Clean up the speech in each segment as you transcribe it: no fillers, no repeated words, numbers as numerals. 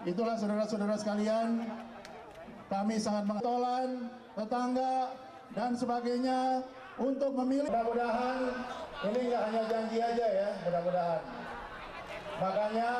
Itulah saudara-saudara sekalian, kami sangat mengatolan, tetangga, dan sebagainya untuk memilih. Mudah-mudahan ini nggak hanya janji aja ya, mudah-mudahan. Makanya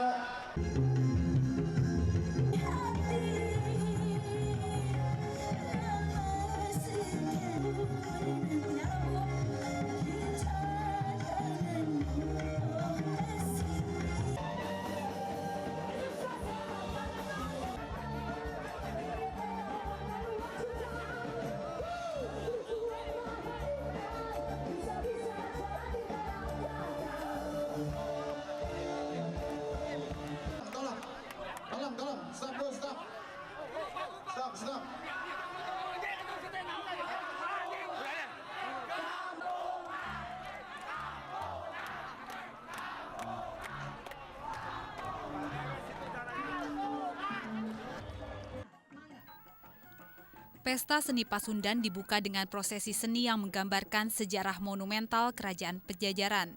stop. Pesta Seni Pasundan dibuka dengan prosesi seni yang menggambarkan sejarah monumental Kerajaan Pajajaran.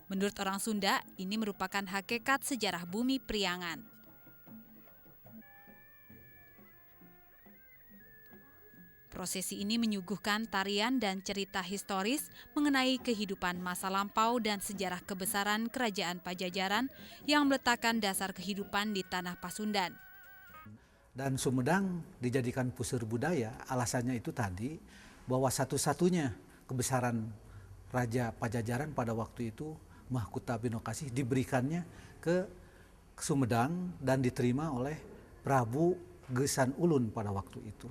Menurut orang Sunda, ini merupakan hakikat sejarah bumi Priangan. Prosesi ini menyuguhkan tarian dan cerita historis mengenai kehidupan masa lampau dan sejarah kebesaran Kerajaan Pajajaran yang meletakkan dasar kehidupan di tanah Pasundan. Dan Sumedang dijadikan puseur budaya, alasannya itu tadi bahwa satu-satunya kebesaran Raja Pajajaran pada waktu itu, Mahkota Binokasih, diberikannya ke Sumedang dan diterima oleh Prabu Gesan Ulun pada waktu itu.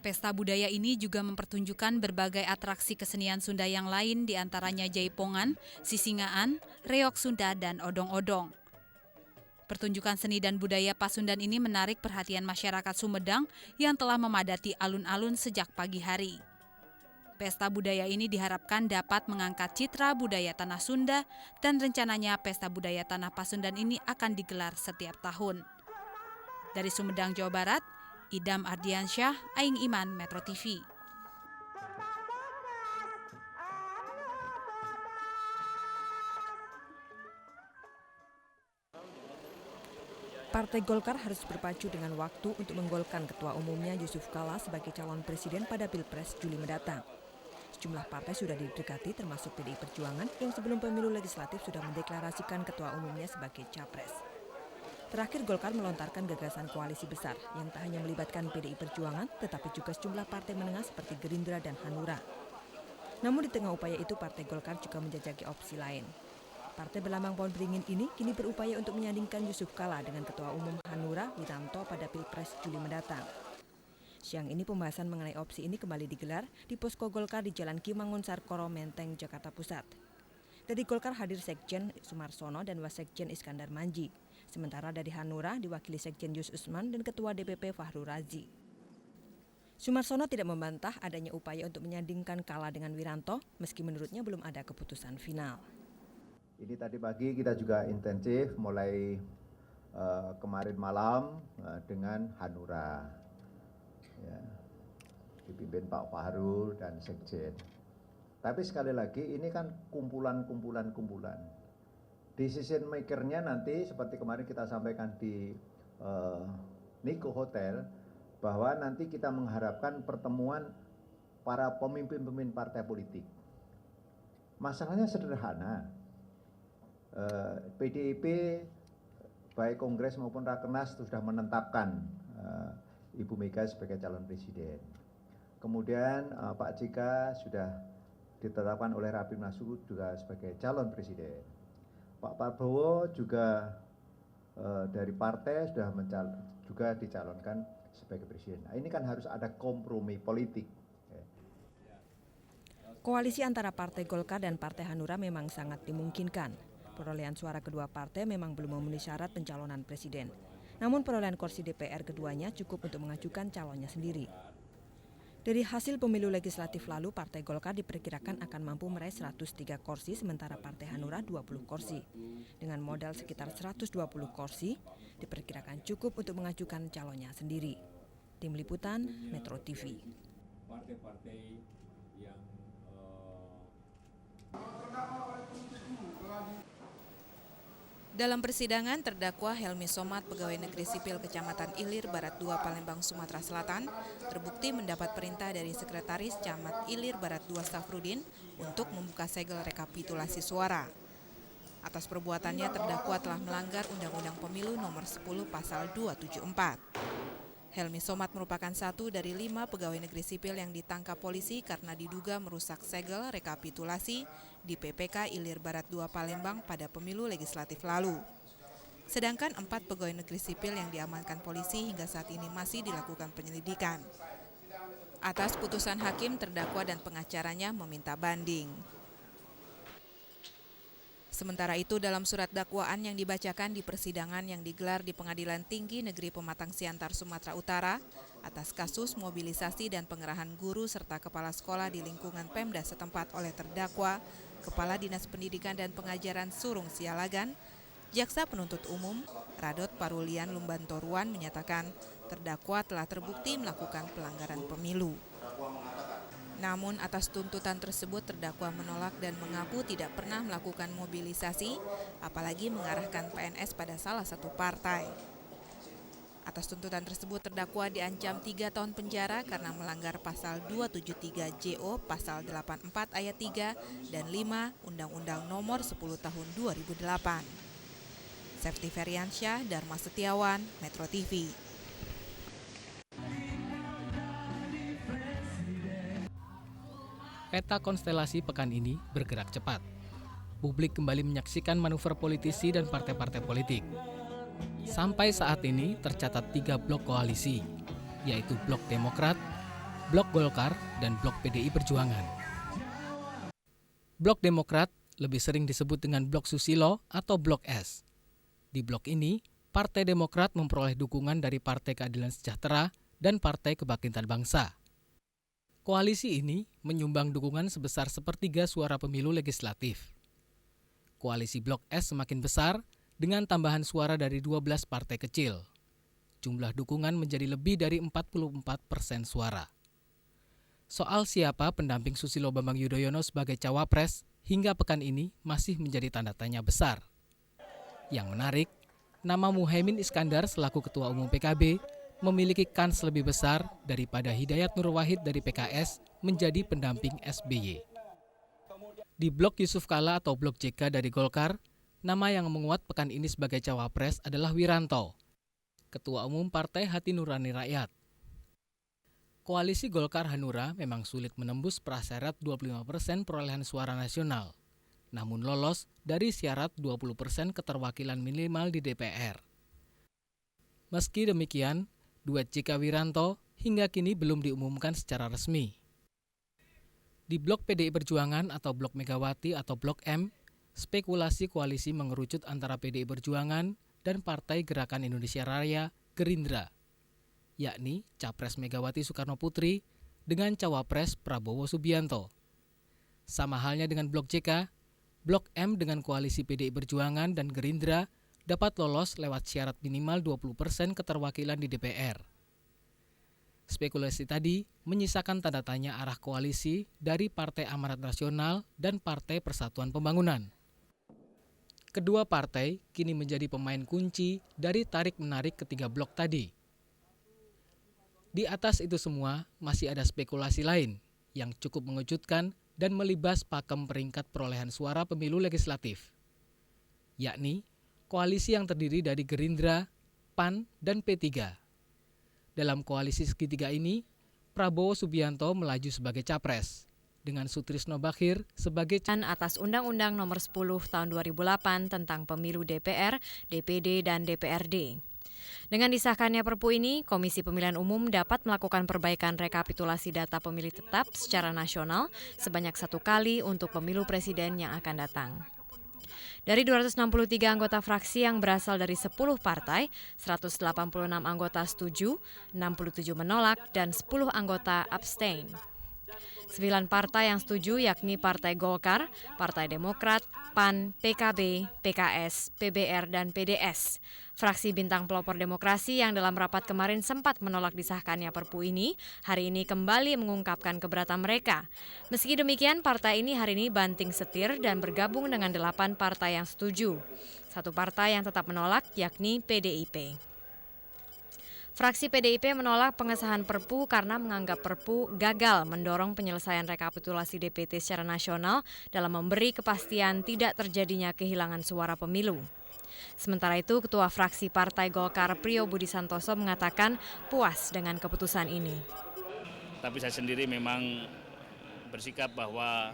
Pesta budaya ini juga mempertunjukkan berbagai atraksi kesenian Sunda yang lain, diantaranya Jaipongan, Sisingaan, Reok Sunda, dan Odong-odong. Pertunjukan seni dan budaya Pasundan ini menarik perhatian masyarakat Sumedang yang telah memadati alun-alun sejak pagi hari. Pesta budaya ini diharapkan dapat mengangkat citra budaya tanah Sunda dan rencananya Pesta Budaya Tanah Pasundan ini akan digelar setiap tahun. Dari Sumedang, Jawa Barat, Idam Ardiansyah, Aing Iman, Metro TV. Partai Golkar harus berpacu dengan waktu untuk menggolkan ketua umumnya Yusuf Kala sebagai calon presiden pada Pilpres Juli mendatang. Sejumlah partai sudah didekati termasuk PDI Perjuangan yang sebelum pemilu legislatif sudah mendeklarasikan ketua umumnya sebagai capres. Terakhir Golkar melontarkan gagasan koalisi besar yang tak hanya melibatkan PDI Perjuangan tetapi juga sejumlah partai menengah seperti Gerindra dan Hanura. Namun di tengah upaya itu Partai Golkar juga menjajaki opsi lain. Partai berlambang pohon beringin ini kini berupaya untuk menyandingkan Yusuf Kala dengan Ketua Umum Hanura Wiranto pada Pilpres Juli mendatang. Siang ini pembahasan mengenai opsi ini kembali digelar di Posko Golkar di Jalan Ki Mangunsarkoro, Menteng, Jakarta Pusat. Dari Golkar hadir Sekjen Sumarsono dan Wasekjen Iskandar Manji. Sementara dari Hanura diwakili Sekjen Yus Usman dan Ketua DPP Fahru Razi. Sumarsono tidak membantah adanya upaya untuk menyandingkan Kala dengan Wiranto meski menurutnya belum ada keputusan final. Ini tadi pagi kita juga intensif mulai kemarin malam dengan Hanura, ya, dipimpin Pak Fahrul dan Sekjen. Tapi sekali lagi ini kan kumpulan. Decision makernya nanti seperti kemarin kita sampaikan di Niko Hotel bahwa nanti kita mengharapkan pertemuan para pemimpin partai politik. Masalahnya sederhana. PDIP baik Kongres maupun Rakernas sudah menetapkan Ibu Mega sebagai calon presiden. Kemudian Pak JK sudah ditetapkan oleh Rapimnas juga sebagai calon presiden. Pak Prabowo juga dari partai sudah juga dicalonkan sebagai presiden. Nah, ini kan harus ada kompromi politik. Koalisi antara Partai Golkar dan Partai Hanura memang sangat dimungkinkan. Perolehan suara kedua partai memang belum memenuhi syarat pencalonan presiden. Namun perolehan kursi DPR keduanya cukup untuk mengajukan calonnya sendiri. Dari hasil pemilu legislatif lalu, Partai Golkar diperkirakan akan mampu meraih 103 kursi, sementara Partai Hanura 20 kursi. Dengan modal sekitar 120 kursi, diperkirakan cukup untuk mengajukan calonnya sendiri. Tim Liputan, Metro TV. Partai-partai yang Dalam persidangan, terdakwa Helmi Somat, pegawai negeri sipil Kecamatan Ilir Barat 2 Palembang, Sumatera Selatan, terbukti mendapat perintah dari Sekretaris Camat Ilir Barat 2 Safrudin untuk membuka segel rekapitulasi suara. Atas perbuatannya, terdakwa telah melanggar Undang-Undang Pemilu Nomor 10 Pasal 274. Helmi Somat merupakan satu dari 5 pegawai negeri sipil yang ditangkap polisi karena diduga merusak segel rekapitulasi di PPK Ilir Barat 2 Palembang pada pemilu legislatif lalu. Sedangkan 4 pegawai negeri sipil yang diamankan polisi hingga saat ini masih dilakukan penyelidikan. Atas putusan hakim, terdakwa dan pengacaranya meminta banding. Sementara itu, dalam surat dakwaan yang dibacakan di persidangan yang digelar di Pengadilan Tinggi Negeri Pematang Siantar, Sumatera Utara, atas kasus mobilisasi dan pengerahan guru serta kepala sekolah di lingkungan Pemda setempat oleh terdakwa, Kepala Dinas Pendidikan dan Pengajaran Surung Sialagan, Jaksa Penuntut Umum, Radot Parulian Lumbantoruan menyatakan terdakwa telah terbukti melakukan pelanggaran pemilu. Namun atas tuntutan tersebut terdakwa menolak dan mengaku tidak pernah melakukan mobilisasi, apalagi mengarahkan PNS pada salah satu partai. Atas tuntutan tersebut terdakwa diancam 3 tahun penjara karena melanggar pasal 273 JO, pasal 84 ayat 3 dan 5 Undang-Undang Nomor 10 Tahun 2008. Sefti Feriansyah, Dharma Setiawan, Metro TV. Peta konstelasi pekan ini bergerak cepat. Publik kembali menyaksikan manuver politisi dan partai-partai politik. Sampai saat ini tercatat 3 blok koalisi, yaitu Blok Demokrat, Blok Golkar, dan Blok PDI Perjuangan. Blok Demokrat lebih sering disebut dengan Blok Susilo atau Blok S. Di blok ini, Partai Demokrat memperoleh dukungan dari Partai Keadilan Sejahtera dan Partai Kebangkitan Bangsa. Koalisi ini menyumbang dukungan sebesar 1/3 suara pemilu legislatif. Koalisi Blok S semakin besar dengan tambahan suara dari 12 partai kecil. Jumlah dukungan menjadi lebih dari 44% suara. Soal siapa pendamping Susilo Bambang Yudhoyono sebagai cawapres hingga pekan ini masih menjadi tanda tanya besar. Yang menarik, nama Muhaimin Iskandar selaku Ketua Umum PKB memiliki kans lebih besar daripada Hidayat Nur Wahid dari PKS menjadi pendamping SBY. Di blok Yusuf Kala atau blok JK dari Golkar, nama yang menguat pekan ini sebagai cawapres adalah Wiranto, Ketua Umum Partai Hati Nurani Rakyat. Koalisi Golkar Hanura memang sulit menembus prasyarat 25% perolehan suara nasional, namun lolos dari syarat 20% keterwakilan minimal di DPR. Meski demikian, duet JK Wiranto hingga kini belum diumumkan secara resmi. Di blok PDI Perjuangan atau blok Megawati atau blok M, spekulasi koalisi mengerucut antara PDI Perjuangan dan Partai Gerakan Indonesia Raya Gerindra, yakni Capres Megawati Soekarno Putri dengan Cawapres Prabowo Subianto. Sama halnya dengan blok JK, blok M dengan koalisi PDI Perjuangan dan Gerindra dapat lolos lewat syarat minimal 20% keterwakilan di DPR. Spekulasi tadi menyisakan tanda tanya arah koalisi dari Partai Amanat Nasional dan Partai Persatuan Pembangunan. Kedua partai kini menjadi pemain kunci dari tarik-menarik ketiga blok tadi. Di atas itu semua masih ada spekulasi lain yang cukup mengejutkan dan melibas pakem peringkat perolehan suara pemilu legislatif, yakni koalisi yang terdiri dari Gerindra, PAN, dan P3. Dalam koalisi segitiga ini, Prabowo Subianto melaju sebagai capres, dengan Sutrisno Bakhir sebagai atas Undang-Undang Nomor 10 Tahun 2008 tentang Pemilu DPR, DPD, dan DPRD. Dengan disahkannya Perpu ini, Komisi Pemilihan Umum dapat melakukan perbaikan rekapitulasi data pemilih tetap secara nasional sebanyak 1 kali untuk pemilu presiden yang akan datang. Dari 263 anggota fraksi yang berasal dari 10 partai, 186 anggota setuju, 67 menolak, dan 10 anggota abstain. 9 partai yang setuju yakni Partai Golkar, Partai Demokrat, PAN, PKB, PKS, PBR, dan PDS. Fraksi Bintang Pelopor Demokrasi yang dalam rapat kemarin sempat menolak disahkannya Perpu ini, hari ini kembali mengungkapkan keberatan mereka. Meski demikian, partai ini hari ini banting setir dan bergabung dengan 8 partai yang setuju. 1 partai yang tetap menolak yakni PDIP. Fraksi PDIP menolak pengesahan Perpu karena menganggap Perpu gagal mendorong penyelesaian rekapitulasi DPT secara nasional dalam memberi kepastian tidak terjadinya kehilangan suara pemilu. Sementara itu, Ketua Fraksi Partai Golkar Priyo Budi Santoso mengatakan puas dengan keputusan ini. Tapi saya sendiri memang bersikap bahwa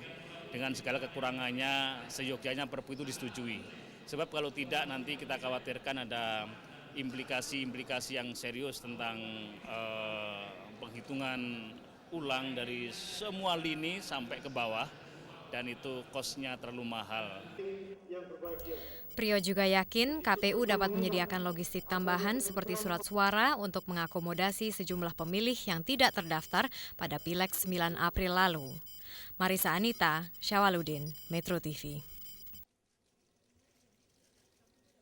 dengan segala kekurangannya, seyogyanya Perpu itu disetujui. Sebab kalau tidak nanti kita khawatirkan ada implikasi-implikasi yang serius tentang penghitungan ulang dari semua lini sampai ke bawah, dan itu kosnya terlalu mahal. Priyo juga yakin KPU dapat menyediakan logistik tambahan seperti surat suara untuk mengakomodasi sejumlah pemilih yang tidak terdaftar pada Pileg 9 April lalu. Marisa Anita, Syawaludin, Metro TV.